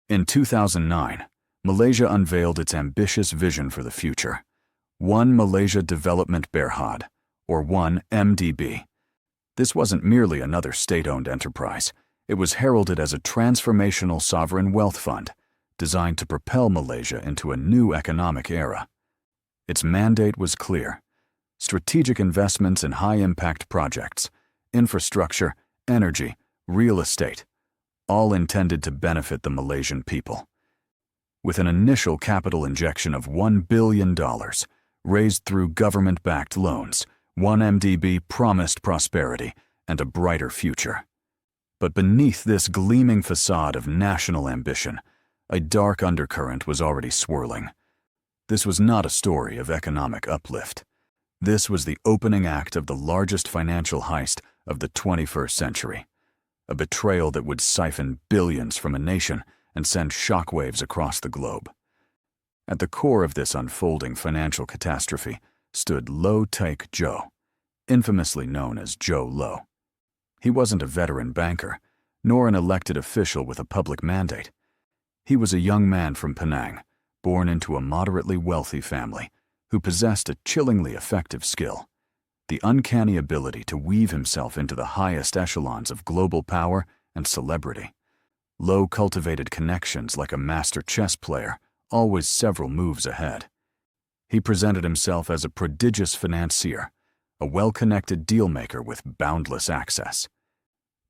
In 2009, Malaysia unveiled its ambitious vision for the future. One Malaysia Development Berhad, or 1MDB. This wasn't merely another state-owned enterprise. It was heralded as a transformational sovereign wealth fund designed to propel Malaysia into a new economic era. Its mandate was clear: strategic investments in high-impact projects, infrastructure, energy, real estate, all intended to benefit the Malaysian people. With an initial capital injection of $1 billion, raised through government-backed loans, 1MDB promised prosperity and a brighter future. But beneath this gleaming facade of national ambition, a dark undercurrent was already swirling. This was not a story of economic uplift. This was the opening act of the largest financial heist of the 21st century, a betrayal that would siphon billions from a nation and send shockwaves across the globe. At the core of this unfolding financial catastrophe stood Low Taek Jho, infamously known as Jho Low. He wasn't a veteran banker, nor an elected official with a public mandate. He was a young man from Penang, born into a moderately wealthy family, who possessed a chillingly effective skill: the uncanny ability to weave himself into the highest echelons of global power and celebrity. Low cultivated connections like a master chess player, always several moves ahead. He presented himself as a prodigious financier, a well-connected dealmaker with boundless access.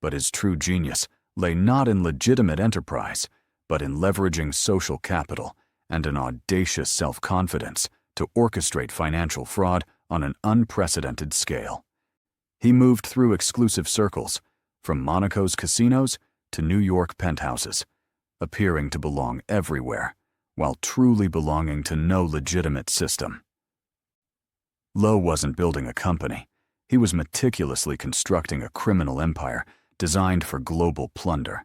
But his true genius lay not in legitimate enterprise, but in leveraging social capital and an audacious self-confidence to orchestrate financial fraud on an unprecedented scale. He moved through exclusive circles, from Monaco's casinos to New York penthouses, appearing to belong everywhere, while truly belonging to no legitimate system. Low wasn't building a company. He was meticulously constructing a criminal empire designed for global plunder.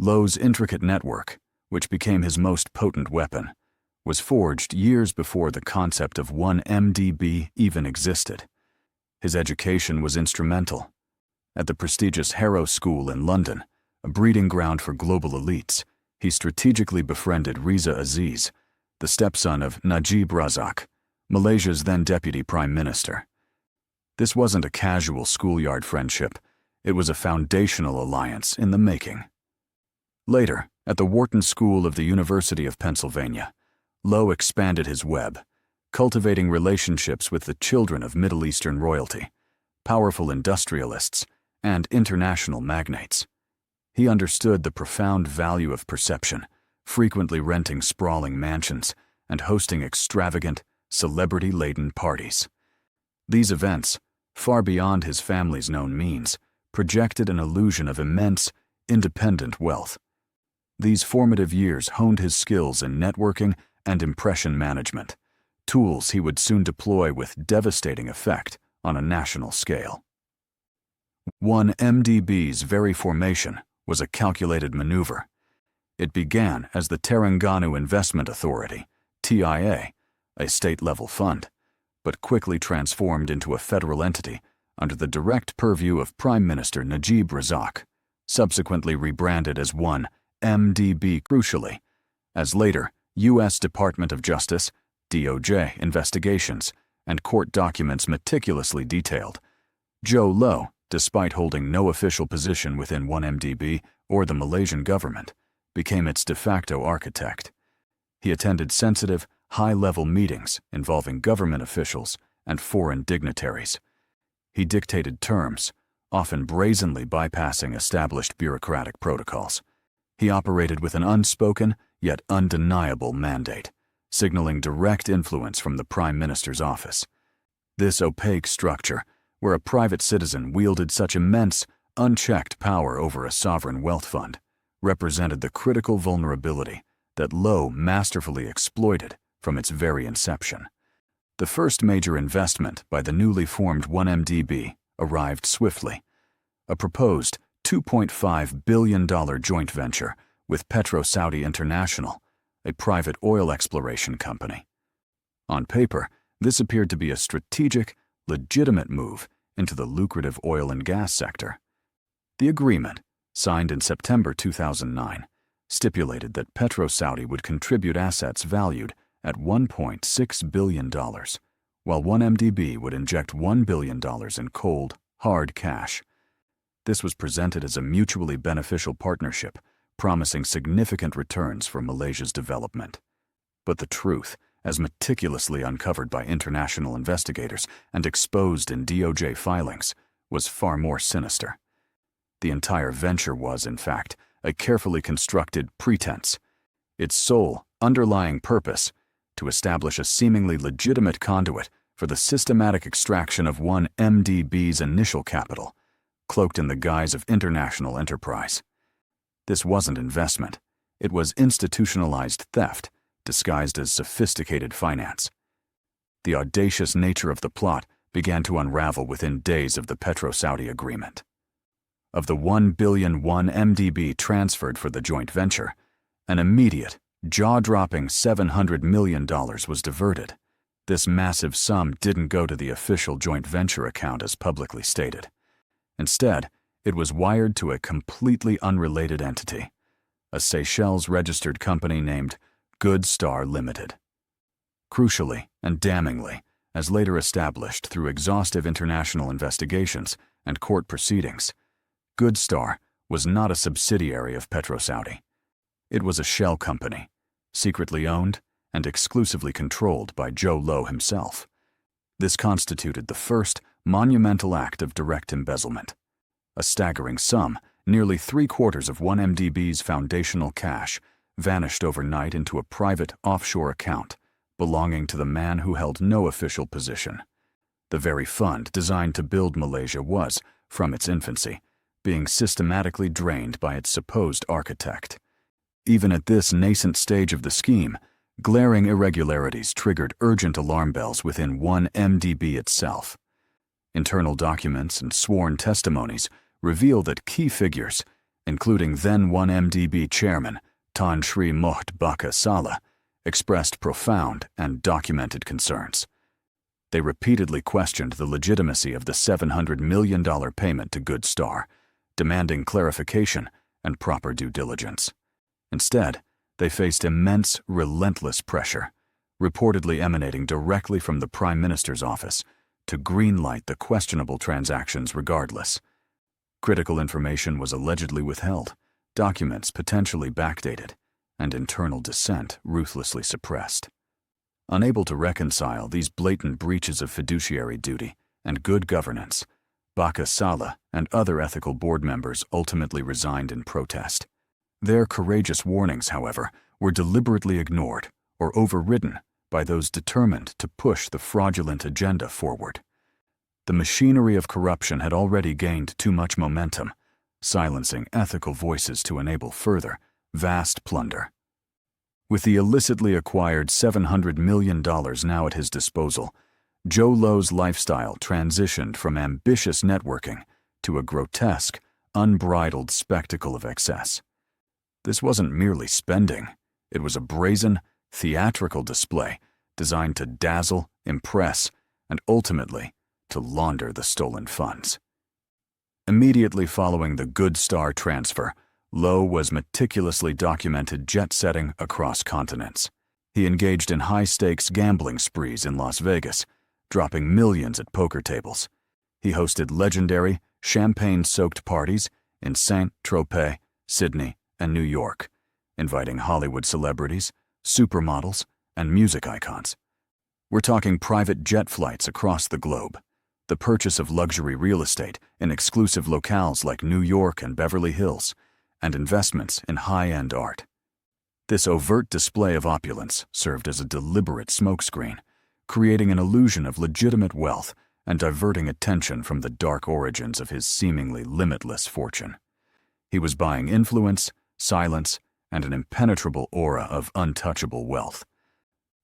Low's intricate network, which became his most potent weapon, was forged years before the concept of 1MDB even existed. His education was instrumental. At the prestigious Harrow School in London, a breeding ground for global elites, he strategically befriended Riza Aziz, the stepson of Najib Razak, Malaysia's then Deputy Prime Minister. This wasn't a casual schoolyard friendship. It was a foundational alliance in the making. Later, at the Wharton School of the University of Pennsylvania, Low expanded his web, cultivating relationships with the children of Middle Eastern royalty, powerful industrialists, and international magnates. He understood the profound value of perception, frequently renting sprawling mansions and hosting extravagant, celebrity-laden parties. These events, far beyond his family's known means, projected an illusion of immense, independent wealth. These formative years honed his skills in networking and impression management, tools he would soon deploy with devastating effect on a national scale. 1MDB's very formation was a calculated maneuver. It began as the Terengganu Investment Authority, TIA, a state-level fund, but quickly transformed into a federal entity under the direct purview of Prime Minister Najib Razak, subsequently rebranded as 1MDB. Crucially, as later U.S. Department of Justice, DOJ investigations and court documents meticulously detailed, Jho Low, despite holding no official position within 1MDB or the Malaysian government, became its de facto architect. He attended sensitive, high-level meetings involving government officials and foreign dignitaries. He dictated terms, often brazenly bypassing established bureaucratic protocols. He operated with an unspoken yet undeniable mandate, signaling direct influence from the Prime Minister's office. This opaque structure, where a private citizen wielded such immense, unchecked power over a sovereign wealth fund, represented the critical vulnerability that Low masterfully exploited from its very inception. The first major investment by the newly formed 1MDB arrived swiftly, a proposed $2.5 billion joint venture with Petro-Saudi International, a private oil exploration company. On paper, this appeared to be a strategic, legitimate move into the lucrative oil and gas sector. The agreement, signed in September 2009, stipulated that PetroSaudi would contribute assets valued at $1.6 billion, while 1MDB would inject $1 billion in cold, hard cash. This was presented as a mutually beneficial partnership, promising significant returns for Malaysia's development. But the truth, as meticulously uncovered by international investigators and exposed in DOJ filings, was far more sinister. The entire venture was, in fact, a carefully constructed pretense. Its sole, underlying purpose, to establish a seemingly legitimate conduit for the systematic extraction of 1MDB's initial capital, cloaked in the guise of international enterprise. This wasn't investment. It was institutionalized theft, disguised as sophisticated finance. The audacious nature of the plot began to unravel within days of the PetroSaudi agreement. Of the $1 billion 1MDB transferred for the joint venture, an immediate, jaw-dropping $700 million was diverted. This massive sum didn't go to the official joint venture account as publicly stated. Instead, it was wired to a completely unrelated entity, a Seychelles-registered company named Good Star Limited. Crucially and damningly, as later established through exhaustive international investigations and court proceedings, Good Star was not a subsidiary of PetroSaudi. It was a shell company, secretly owned and exclusively controlled by Jho Low himself. This constituted the first monumental act of direct embezzlement. A staggering sum, nearly 3/4 of 1MDB's foundational cash, vanished overnight into a private offshore account belonging to the man who held no official position. The very fund designed to build Malaysia was, from its infancy, being systematically drained by its supposed architect. Even at this nascent stage of the scheme, glaring irregularities triggered urgent alarm bells within 1MDB itself. Internal documents and sworn testimonies reveal that key figures, including then 1MDB chairman Tan Sri Moht Baka Sala, expressed profound and documented concerns. They repeatedly questioned the legitimacy of the $700 million payment to Good Star, demanding clarification and proper due diligence. Instead, they faced immense, relentless pressure, reportedly emanating directly from the Prime Minister's office, to greenlight the questionable transactions regardless. Critical information was allegedly withheld, documents potentially backdated, and internal dissent ruthlessly suppressed. Unable to reconcile these blatant breaches of fiduciary duty and good governance, Baka Sala and other ethical board members ultimately resigned in protest. Their courageous warnings, however, were deliberately ignored or overridden by those determined to push the fraudulent agenda forward. The machinery of corruption had already gained too much momentum, silencing ethical voices to enable further, vast plunder. With the illicitly acquired $700 million now at his disposal, Jho Low's lifestyle transitioned from ambitious networking to a grotesque, unbridled spectacle of excess. This wasn't merely spending. It was a brazen, theatrical display designed to dazzle, impress, and ultimately to launder the stolen funds. Immediately following the Good Star transfer, Low was meticulously documented jet-setting across continents. He engaged in high-stakes gambling sprees in Las Vegas, dropping millions at poker tables. He hosted legendary, champagne-soaked parties in Saint-Tropez, Sydney, and New York, inviting Hollywood celebrities, supermodels, and music icons. We're talking private jet flights across the globe, the purchase of luxury real estate in exclusive locales like New York and Beverly Hills, and investments in high-end art. This overt display of opulence served as a deliberate smokescreen, creating an illusion of legitimate wealth and diverting attention from the dark origins of his seemingly limitless fortune. He was buying influence, silence, and an impenetrable aura of untouchable wealth.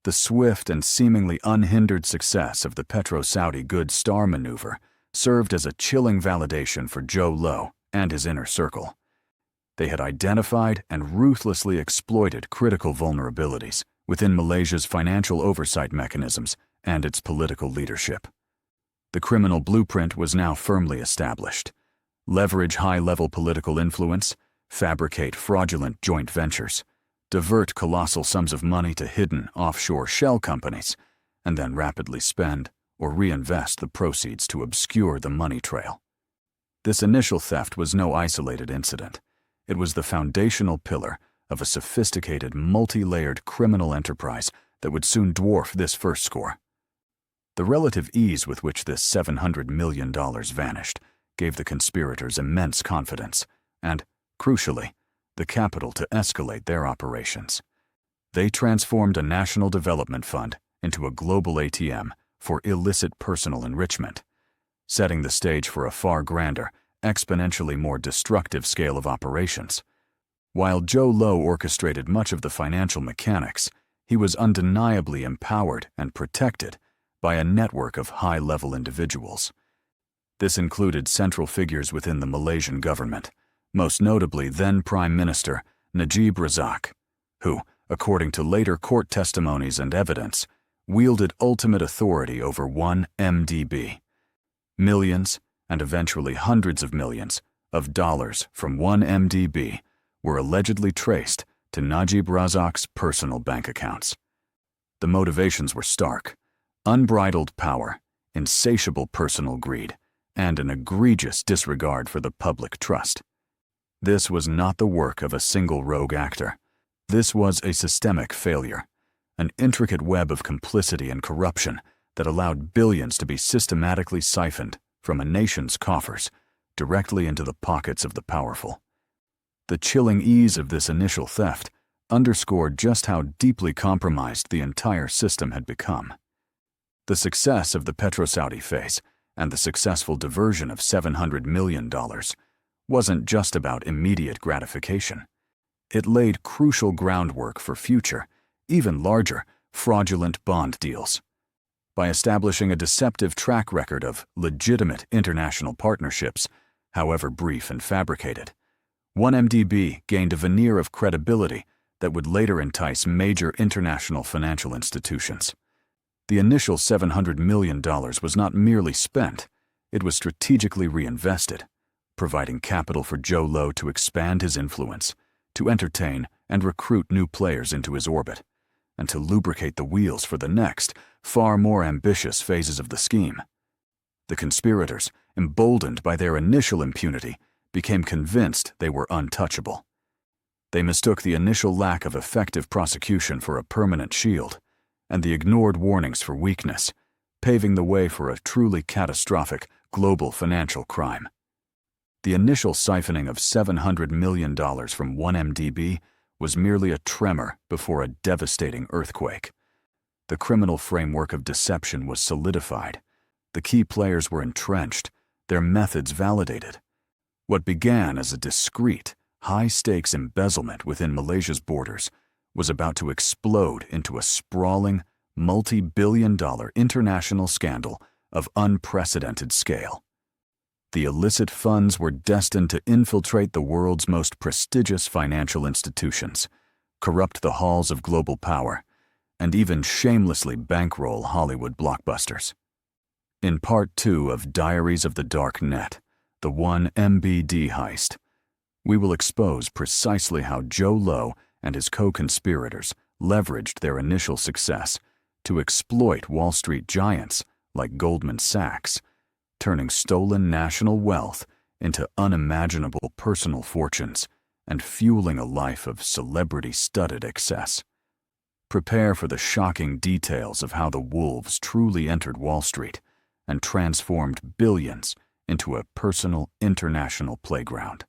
The swift and seemingly unhindered success of the PetroSaudi Good Star maneuver served as a chilling validation for Jho Low and his inner circle. They had identified and ruthlessly exploited critical vulnerabilities within Malaysia's financial oversight mechanisms and its political leadership. The criminal blueprint was now firmly established. Leverage high-level political influence, fabricate fraudulent joint ventures, divert colossal sums of money to hidden offshore shell companies, and then rapidly spend or reinvest the proceeds to obscure the money trail. This initial theft was no isolated incident. It was the foundational pillar of a sophisticated, multi-layered criminal enterprise that would soon dwarf this first score. The relative ease with which this $700 million vanished gave the conspirators immense confidence and, crucially, the capital to escalate their operations. They transformed a national development fund into a global ATM for illicit personal enrichment, setting the stage for a far grander, exponentially more destructive scale of operations. While Jho Low orchestrated much of the financial mechanics, he was undeniably empowered and protected by a network of high-level individuals. This included central figures within the Malaysian government, most notably then Prime Minister Najib Razak, who, according to later court testimonies and evidence, wielded ultimate authority over 1 MDB. Millions, and eventually hundreds of millions, of dollars from 1 MDB were allegedly traced to Najib Razak's personal bank accounts. The motivations were stark: unbridled power, insatiable personal greed, and an egregious disregard for the public trust. This was not the work of a single rogue actor. This was a systemic failure, an intricate web of complicity and corruption that allowed billions to be systematically siphoned from a nation's coffers directly into the pockets of the powerful. The chilling ease of this initial theft underscored just how deeply compromised the entire system had become. The success of the Petro-Saudi phase and the successful diversion of $700 million wasn't just about immediate gratification. It laid crucial groundwork for future, even larger, fraudulent bond deals. By establishing a deceptive track record of legitimate international partnerships, however brief and fabricated, 1MDB gained a veneer of credibility that would later entice major international financial institutions. The initial $700 million was not merely spent, it was strategically reinvested, providing capital for Jho Low to expand his influence, to entertain and recruit new players into his orbit, and to lubricate the wheels for the next, far more ambitious phases of the scheme. The conspirators, emboldened by their initial impunity, became convinced they were untouchable. They mistook the initial lack of effective prosecution for a permanent shield, and the ignored warnings for weakness, paving the way for a truly catastrophic global financial crime. The initial siphoning of $700 million from 1MDB was merely a tremor before a devastating earthquake. The criminal framework of deception was solidified. The key players were entrenched, their methods validated. What began as a discreet, high-stakes embezzlement within Malaysia's borders was about to explode into a sprawling, multi-billion-dollar international scandal of unprecedented scale. The illicit funds were destined to infiltrate the world's most prestigious financial institutions, corrupt the halls of global power, and even shamelessly bankroll Hollywood blockbusters. In Part 2 of Diaries of the Dark Net, the 1MBD heist, we will expose precisely how Jho Low and his co-conspirators leveraged their initial success to exploit Wall Street giants like Goldman Sachs, turning stolen national wealth into unimaginable personal fortunes and fueling a life of celebrity-studded excess. Prepare for the shocking details of how the wolves truly entered Wall Street and transformed billions into a personal international playground.